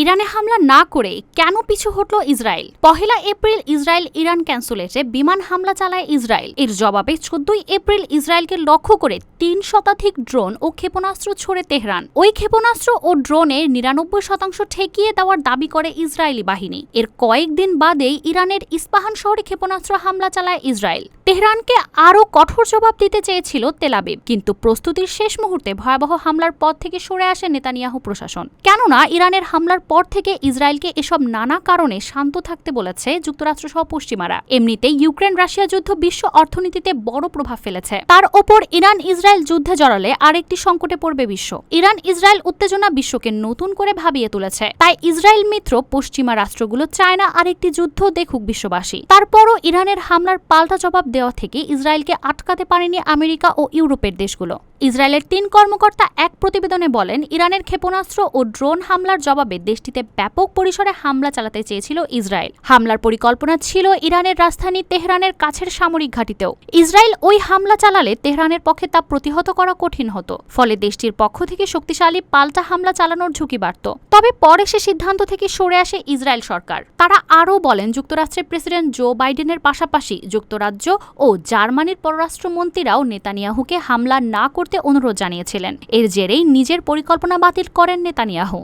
ইরানে হামলা না করে কেন পিছু হটল ইসরায়েল? 1 এপ্রিল ইসরায়েল ইরান ক্যান্সুলেটে বিমান হামলা চালায় ইসরায়েল। এর জবাবে 14 এপ্রিল ইসরায়েলকে লক্ষ্য করে 3 শতাধিক ড্রোন ও ক্ষেপণাস্ত্র ছোড়ে তেহরান। ওই ক্ষেপণাস্ত্র ও ড্রোনের 99% ঠেকিয়ে দেওয়ার দাবি করে ইসরায়েলি বাহিনী। এর কয়েকদিন বাদেই ইরানের ইস্পাহান শহরে ক্ষেপণাস্ত্র হামলা চালায় ইসরায়েল। তেহরানকে আরও কঠোর জবাব দিতে চেয়েছিল তেল আবিব, কিন্তু প্রস্তুতির শেষ মুহূর্তে ভয়াবহ হামলার পথ থেকে সরে আসে নেতানিয়াহু প্রশাসন। কেননা ইরানের হামলার পর থেকে ইসরায়েলকে এসব নানা কারণে শান্ত থাকতে বলেছে যুক্তরাষ্ট্র সহ পশ্চিমারা। এমনিতেই ইউক্রেন রাশিয়া যুদ্ধ বিশ্ব অর্থনীতিতে বড় প্রভাব ফেলেছে। তার ওপর ইরান ইসরায়েল যুদ্ধে জড়ালে আরেকটি সংকটে পড়বে বিশ্ব। ইরান ইসরায়েল উত্তেজনা বিশ্বকে নতুন করে ভাবিয়ে তুলেছে। তাই ইসরায়েল মিত্র পশ্চিমা রাষ্ট্রগুলো চায় না আরেকটি যুদ্ধ দেখুক বিশ্ববাসী। তারপরও ইরানের হামলার পাল্টা জবাব দেওয়া থেকে ইসরায়েলকে আটকাতে পারেনি আমেরিকা ও ইউরোপের দেশগুলো। ইসরায়েলের 3 কর্মকর্তা এক প্রতিবেদনে বলেন, ইরানের ক্ষেপণাস্ত্র ও ড্রোন হামলার জবাবে দেশটিতে ব্যাপক পরিসরে হামলা চালাতে চেয়েছিল ইসরায়েল। হামলার পরিকল্পনা ছিল ইরানের রাজধানী তেহরানের কাছের সামরিক ঘাঁটিতেও। ইসরায়েল ওই হামলা চালালে তেহরানের পক্ষে তা প্রতিহত করা কঠিন হতো। ফলে দেশটির পক্ষ থেকে শক্তিশালী পাল্টা হামলা চালানোর ঝুঁকি বাড়ত। তবে পরে সে সিদ্ধান্ত থেকে সরে আসে ইসরায়েল সরকার। তারা আরও বলেন, যুক্তরাষ্ট্রের প্রেসিডেন্ট জো বাইডেনের পাশাপাশি যুক্তরাজ্য ও জার্মানির পররাষ্ট্রমন্ত্রীরাও নেতানিয়াহুকে হামলা না করতে অনুরোধ জানিয়েছিলেন। এর জেরেই নিজের পরিকল্পনা বাতিল করেন নেতানিয়াহু।